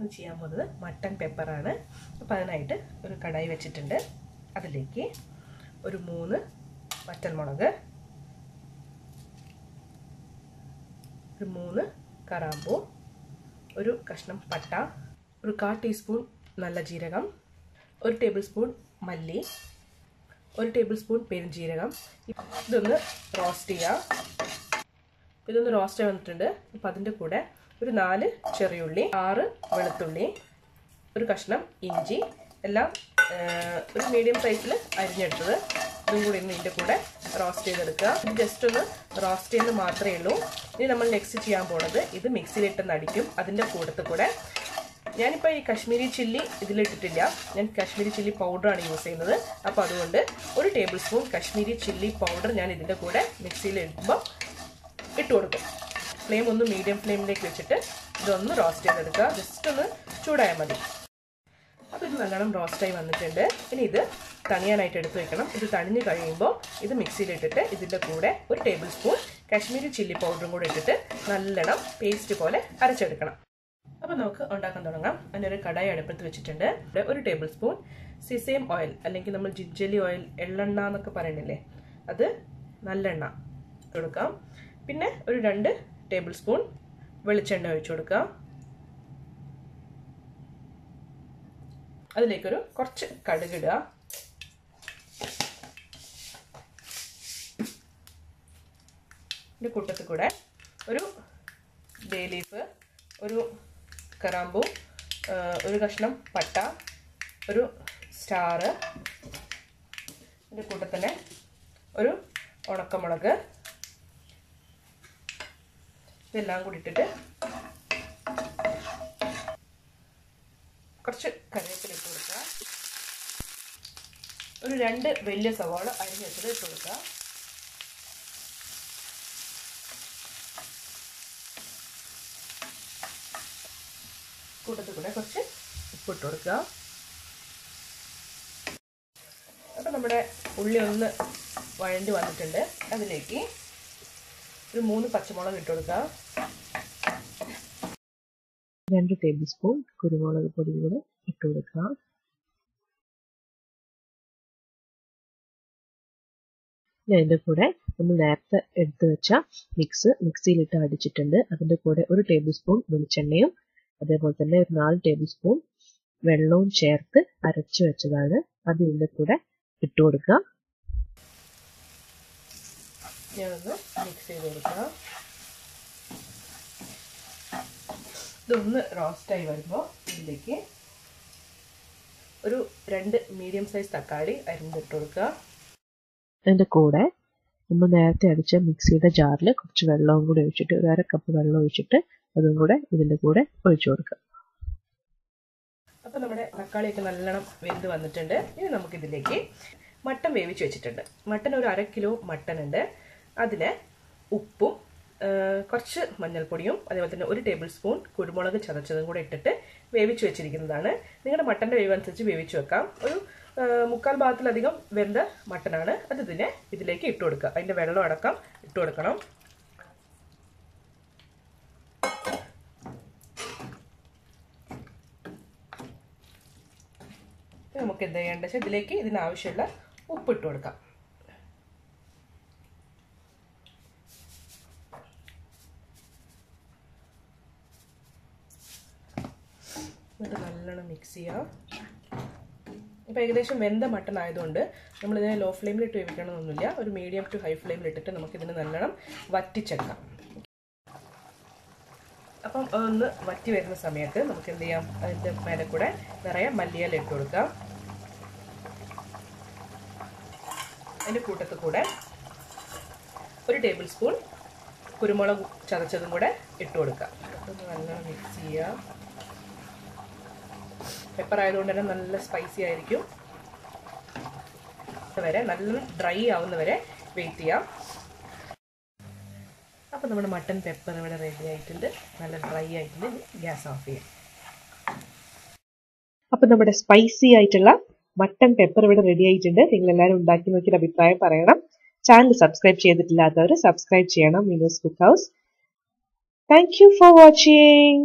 നമ്മളിന്ന് ചെയ്യാൻ പോകുന്നത് മട്ടൺ പെപ്പറാണ്. അപ്പോൾ അതിനായിട്ട് ഒരു കടായി വെച്ചിട്ടുണ്ട്. അതിലേക്ക് ഒരു 3 വറ്റൽമുളക്, ഒരു 3 കറാമ്പൂ, ഒരു കഷ്ണം പട്ട, ഒരു 1/4 ടീസ്പൂൺ നല്ല ജീരകം, 1 ടേബിൾ സ്പൂൺ മല്ലി, 1 ടേബിൾ സ്പൂൺ പെരുംജീരകം. ഇതൊന്ന് റോസ്റ്റ് ചെയ്യാം. ഇതൊന്ന് റോസ്റ്റ് വന്നിട്ടുണ്ട്. അപ്പോൾ അതിൻ്റെ കൂടെ ഒരു 4 ചെറിയുള്ളി, 6 വെളുത്തുള്ളി, ഒരു കഷ്ണം ഇഞ്ചി, എല്ലാം ഒരു മീഡിയം സൈസിൽ അരിഞ്ഞെടുത്തത്. ഇതും കൂടി ഇന്ന് ഇതിൻ്റെ കൂടെ റോസ്റ്റ് ചെയ്തെടുക്കുക. ഇത് ജസ്റ്റ് ഒന്ന് റോസ്റ്റ് ചെയ്യുന്നത് മാത്രമേ ഉള്ളൂ. ഇനി നമ്മൾ നെക്സ്റ്റ് ചെയ്യാൻ പോകുന്നത് ഇത് മിക്സിയിലിട്ടൊന്ന് അടിക്കും. അതിൻ്റെ കൂടെ ഞാനിപ്പോൾ ഈ കശ്മീരി ചില്ലി ഇതിലിട്ടിട്ടില്ല, ഞാൻ കശ്മീരി ചില്ലി പൗഡറാണ് യൂസ് ചെയ്യുന്നത്. അപ്പോൾ അതുകൊണ്ട് 1 table spoon Kashmiri chilli powder ഞാൻ ഇതിൻ്റെ കൂടെ മിക്സിയിൽ ഇടുമ്പോൾ ഇട്ട് കൊടുക്കും. ഫ്ലെയിം ഒന്ന് മീഡിയം ഫ്ലെയിമിലേക്ക് വെച്ചിട്ട് ഇതൊന്ന് റോസ്റ്റ് ചെയ്തെടുക്കുക. ജസ്റ്റ് ഒന്ന് ചൂടായാൽ മതി. അപ്പോൾ ഇത് നല്ലോണം റോസ്റ്റായി വന്നിട്ടുണ്ട്. ഇനി ഇത് തണിയാനായിട്ട് എടുത്ത് വെക്കണം. ഇത് തണിഞ്ഞ് കഴിയുമ്പോൾ ഇത് മിക്സിയിലിട്ടിട്ട് ഇതിൻ്റെ കൂടെ 1 ടേബിൾ സ്പൂൺ കാശ്മീരി ചില്ലി പൗഡറും കൂടെ ഇട്ടിട്ട് നല്ലോണം പേസ്റ്റ് പോലെ അരച്ചെടുക്കണം. അപ്പോൾ നമുക്ക് ഉണ്ടാക്കാൻ തുടങ്ങാം. അതിനൊരു കടായി അടുപ്പത്ത് വെച്ചിട്ടുണ്ട്. 1 ടേബിൾ സ്പൂൺ സെസേം ഓയിൽ, അല്ലെങ്കിൽ നമ്മൾ ജിഞ്ചലി ഓയിൽ, എള്ളെണ്ണ എന്നൊക്കെ പറയണില്ലേ, അത് നല്ലെണ്ണ കൊടുക്കാം. പിന്നെ ഒരു 2 ടേബിൾ സ്പൂൺ വെളിച്ചെണ്ണ ഒഴിച്ചു കൊടുക്കാം. അതിലേക്കൊരു കുറച്ച് കടുകിടുക. ഇതിൻ്റെ കൂട്ടത്തിൽ കൂടെ ഒരു ബേ ലീഫ്, ഒരു കറാമ്പൂ, ഒരു കഷ്ണം പട്ട, ഒരു സ്റ്റാർ, ഇതിൻ്റെ കൂട്ടത്തിൽ തന്നെ ഒരു ഉണക്കമുളക്, ഇതെല്ലാം കൂടി ഇട്ടിട്ട് കുറച്ച് കറിവേപ്പില ഇട്ട് കൊടുക്കുക. ഒരു 2 വലിയ സവാള അരിഞ്ഞ് വെച്ചത് ഇട്ട് കൊടുക്കുക. കൂട്ടത്തിൽ കൂടെ കുറച്ച് ഉപ്പിട്ട് കൊടുക്കുക. അപ്പോൾ നമ്മുടെ ഉള്ളി ഒന്ന് വഴണ്ടി വന്നിട്ടുണ്ട്. അതിലേക്ക് ഒരു 3 പച്ചമുളക് ഇട്ട് കൊടുക്കുക. 2 ടേബിൾ സ്പൂൺ കുരുമുളക് പൊടി കൂടെ ഇട്ട് കൊടുക്കുക. അതിൻ്റെ കൂടെ നമ്മൾ നേരത്തെ എടുത്തു വെച്ച മിക്സിയിലിട്ട് അടിച്ചിട്ടുണ്ട്. അതിൻ്റെ കൂടെ 1 ടേബിൾ സ്പൂൺ വെളിച്ചെണ്ണയും അതേപോലെ തന്നെ ഒരു 4 ടേബിൾ സ്പൂൺ വെള്ളവും ചേർത്ത് അരച്ചു വെച്ചതാണ്. അത് ഇതിൻ്റെ കൂടെ ഇട്ട് കൊടുക്കുക. ഞാനൊന്ന് മിക്സ് ചെയ്ത് കൊടുക്കുക. ഇതൊന്ന് റോസ്റ്റായി വരുമ്പോൾ ഇതിലേക്ക് ഒരു 2 മീഡിയം സൈസ് തക്കാളി അരിഞ്ഞിട്ട് കൊടുക്കുക. അതിൻ്റെ കൂടെ നമ്മൾ നേരത്തെ അടിച്ച മിക്സിയുടെ ജാറിൽ കുറച്ച് വെള്ളവും കൂടി ഒഴിച്ചിട്ട്, ഒരു 1/2 കപ്പ് വെള്ളം ഒഴിച്ചിട്ട് അതും കൂടെ ഇതിൻ്റെ കൂടെ ഒഴിച്ചു കൊടുക്കുക. അപ്പോൾ നമ്മുടെ തക്കാളിയൊക്കെ നല്ലോണം വെന്ത് വന്നിട്ടുണ്ട്. ഇനി നമുക്കിതിലേക്ക് മട്ടൻ വേവിച്ച് വെച്ചിട്ടുണ്ട്. മട്ടൻ ഒരു 1/2 കിലോ മട്ടൻ ഉണ്ട്. അതിന് ഉപ്പും കുറച്ച് മഞ്ഞൾപ്പൊടിയും അതേപോലെ തന്നെ 1 ടേബിൾ സ്പൂൺ കുരുമുളക് ചതച്ചതും കൂടെ ഇട്ടിട്ട് വേവിച്ച് വെച്ചിരിക്കുന്നതാണ്. നിങ്ങളുടെ മട്ടൻ്റെ വേവ് അനുസരിച്ച് വേവിച്ച് വെക്കാം. ഒരു 3/4 ഭാഗത്തിലധികം വെന്ത മട്ടനാണ്. അത് ഇതിലേക്ക് ഇട്ട് കൊടുക്കുക. അതിൻ്റെ വെള്ളം അടക്കം ഇട്ട് കൊടുക്കണം. നമുക്ക് എന്ത് ചെയ്യേണ്ടത് വെച്ചാൽ ഇതിലേക്ക് ഇതിനാവശ്യമുള്ള ഉപ്പ് ഇട്ട് കൊടുക്കാം. എന്നിട്ട് നല്ലോണം മിക്സ് ചെയ്യാം. ഇപ്പോൾ ഏകദേശം വെന്ത മട്ടൺ ആയതുകൊണ്ട് നമ്മളിതിനെ ലോ ഫ്ലെയിമിലിട്ട് വേവിക്കണമെന്നൊന്നുമില്ല. ഒരു മീഡിയം ടു ഹൈ ഫ്ലെയിമിലിട്ടിട്ട് നമുക്കിതിന് നല്ലോണം വറ്റിച്ചെടുക്കാം. അപ്പം ഒന്ന് വറ്റി വരുന്ന സമയത്ത് നമുക്ക് എന്ത് ചെയ്യാം, അതിൻ്റെ മേലെ കൂടെ നിറയെ മല്ലിയില ഇട്ട് കൊടുക്കാം. അതിൻ്റെ കൂട്ടത്തിൽ കൂടെ 1 ടേബിൾ സ്പൂൺ കുരുമുളക് ചതച്ചതും കൂടെ ഇട്ട് കൊടുക്കാം. ഒന്ന് നല്ലോണം മിക്സ് ചെയ്യുക. പെപ്പർ ആയതുകൊണ്ട് തന്നെ നല്ല സ്പൈസി ആയിരിക്കും. വരെ നല്ല ഡ്രൈ ആവുന്നവരെ വെയിറ്റ് ചെയ്യാം. അപ്പോൾ നമ്മുടെ മട്ടൻ പെപ്പർ ഇവിടെ റെഡി ആയിട്ടുണ്ട്. നല്ല ഡ്രൈ ആയിട്ടുണ്ട്. ഗ്യാസ് ഓഫ് ചെയ്യാം. അപ്പോൾ നമ്മുടെ സ്പൈസി ആയിട്ടുള്ള മട്ടൻ പെപ്പർ ഇവിടെ റെഡി ആയിട്ടുണ്ട്. നിങ്ങളെല്ലാവരും ഉണ്ടാക്കി നോക്കിയിട്ട് അഭിപ്രായം പറയണം. ചാനൽ സബ്സ്ക്രൈബ് ചെയ്തിട്ടില്ലാത്തവർ സബ്സ്ക്രൈബ് ചെയ്യണം. Cookhouse. Thank you for watching.